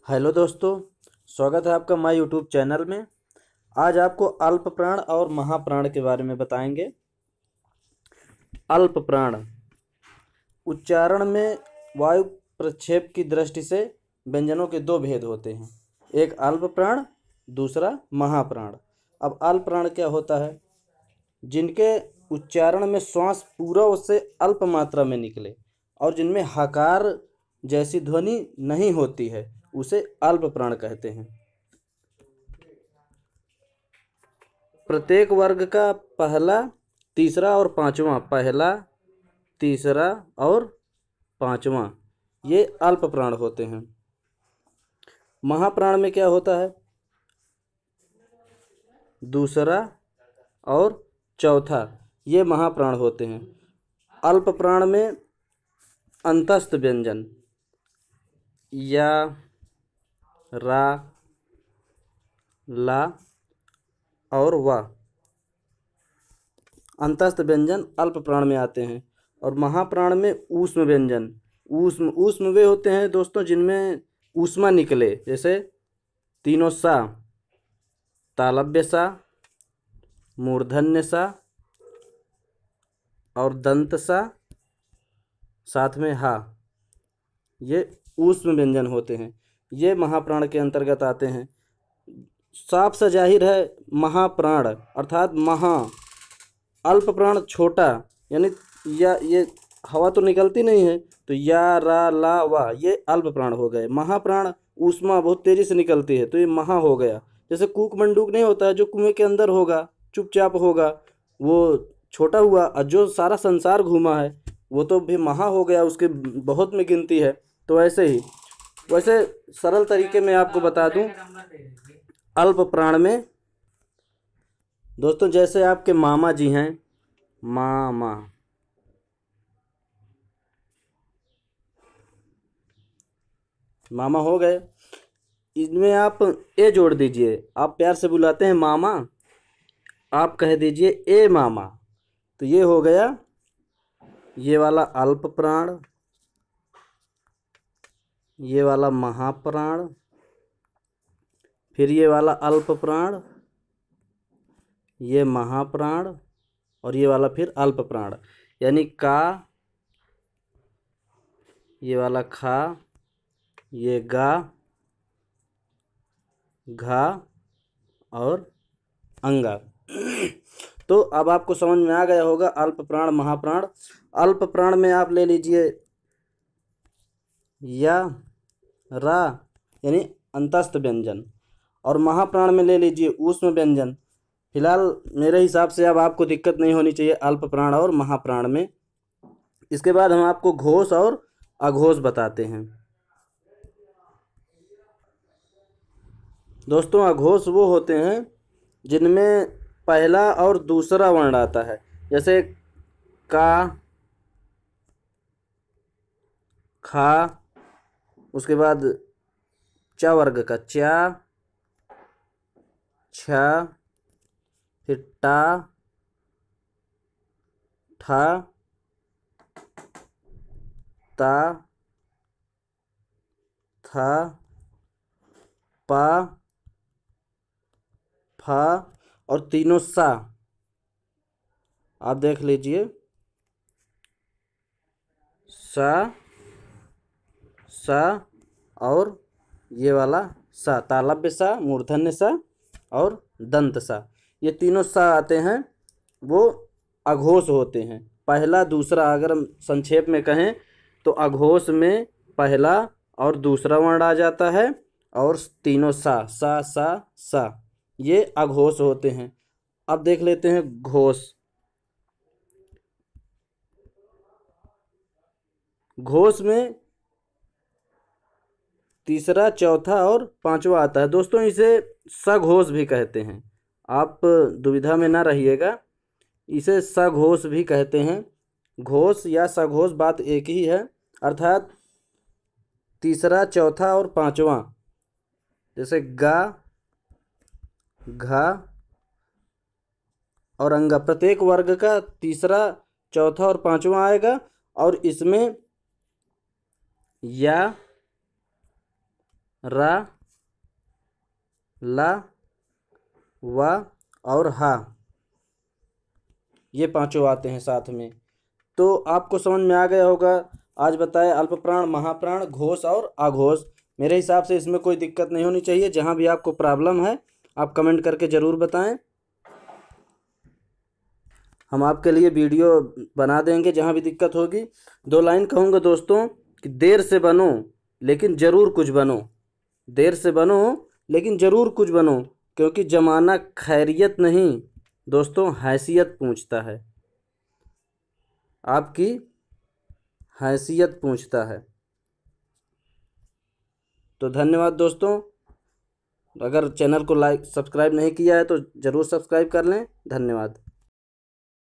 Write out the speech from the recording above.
Hello दोस्तों, स्वागत है आपका माय यूट्यूब चैनल में। आज आपको अल्प प्राण और महाप्राण के बारे में बताएंगे। अल्प प्राण उच्चारण में वायु प्रक्षेप की दृष्टि से व्यंजनों के दो भेद होते हैं, एक अल्प प्राण, दूसरा महाप्राण। अब अल्प प्राण क्या होता है? जिनके उच्चारण में श्वास पूरा उससे अल्प मात्रा में निकले और जिनमें हकार जैसी ध्वनि नहीं होती है, उसे अल्प प्राण कहते हैं। प्रत्येक वर्ग का पहला, तीसरा और पांचवा, पहला, तीसरा और पांचवा, ये अल्प प्राण होते हैं। महाप्राण में क्या होता है? दूसरा और चौथा, ये महाप्राण होते हैं। अल्प प्राण में अंतस्थ व्यंजन या, रा, ला और वा अंतस्थ व्यंजन अल्प प्राण में आते हैं। और महाप्राण में ऊष्म व्यंजन, ऊष्म वे होते हैं दोस्तों जिनमें ऊष्मा निकले, जैसे तीनों सा, तालव्य सा, मूर्धन्य सा और दंत सा, साथ में हा, ये ऊष्म व्यंजन होते हैं। ये महाप्राण के अंतर्गत आते हैं। साफ सा जाहिर है, महाप्राण अर्थात महा, अल्प प्राण छोटा, यानी या ये हवा तो निकलती नहीं है, तो या, रा, ला, वा, ये अल्प प्राण हो गए। महाप्राण ऊष्मा बहुत तेजी से निकलती है, तो ये महा हो गया। जैसे कूक मंडूक नहीं होता है, जो कुएं के अंदर होगा, चुपचाप होगा, वो छोटा हुआ। और जो सारा संसार घूमा है, वो तो भी महा हो गया, उसके बहुत में गिनती है। तो ऐसे ही, वैसे सरल तरीके में आपको बता दूं, अल्प प्राण में दोस्तों जैसे आपके मामा जी हैं, मामा, मामा हो गए, इनमें आप ए जोड़ दीजिए। आप प्यार से बुलाते हैं मामा, आप कह दीजिए ए मामा, तो ये हो गया ये वाला अल्प प्राण, ये वाला महाप्राण, फिर ये वाला अल्प प्राण, ये महाप्राण और ये वाला फिर अल्प प्राण। यानी का, ये वाला खा, ये गा, घा और अंगा। तो अब आपको समझ में आ गया होगा अल्प प्राण, महाप्राण। अल्प प्राण में आप ले लीजिए या, रा, यानी अंतस्थ व्यंजन, और महाप्राण में ले लीजिए ऊष्म व्यंजन। फिलहाल मेरे हिसाब से अब आपको दिक्कत नहीं होनी चाहिए अल्प प्राण और महाप्राण में। इसके बाद हम आपको घोष और अघोष बताते हैं। दोस्तों अघोष वो होते हैं जिनमें पहला और दूसरा वर्ण आता है, जैसे का, खा, उसके बाद च वर्ग का चा, छा, फिर टा, ठा, ता, था, पा, फा और तीनों सा। आप देख लीजिए, सा और ये वाला सा, तालव्य सा, मूर्धन्य सा और दंत सा, ये तीनों सा आते हैं, वो अघोष होते हैं। पहला दूसरा, अगर हम संक्षेप में कहें तो अघोष में पहला और दूसरा वर्ण आ जाता है और तीनों सा, ये अघोष होते हैं। अब देख लेते हैं घोष। घोष में तीसरा, चौथा और पांचवा आता है। दोस्तों इसे सघोष भी कहते हैं, आप दुविधा में ना रहिएगा, इसे सघोष भी कहते हैं। घोष या सघोष बात एक ही है, अर्थात तीसरा, चौथा और पांचवा, जैसे गा, घा और अंगा, प्रत्येक वर्ग का तीसरा, चौथा और पांचवा आएगा, और इसमें या, रा, ला, वा और हा, ये पांचों आते हैं साथ में। तो आपको समझ में आ गया होगा। आज बताए अल्प प्राण, महाप्राण, घोष और आघोष। मेरे हिसाब से इसमें कोई दिक्कत नहीं होनी चाहिए। जहाँ भी आपको प्रॉब्लम है आप कमेंट करके ज़रूर बताएं, हम आपके लिए वीडियो बना देंगे जहाँ भी दिक्कत होगी। 2 लाइन कहूँगा दोस्तों कि देर से बनो लेकिन ज़रूर कुछ बनो। देर से बनो लेकिन ज़रूर कुछ बनो, क्योंकि ज़माना खैरियत नहीं दोस्तों, हैसियत पूछता है। आपकी हैसियत पूछता है। तो धन्यवाद दोस्तों। अगर चैनल को लाइक सब्सक्राइब नहीं किया है तो ज़रूर सब्सक्राइब कर लें। धन्यवाद।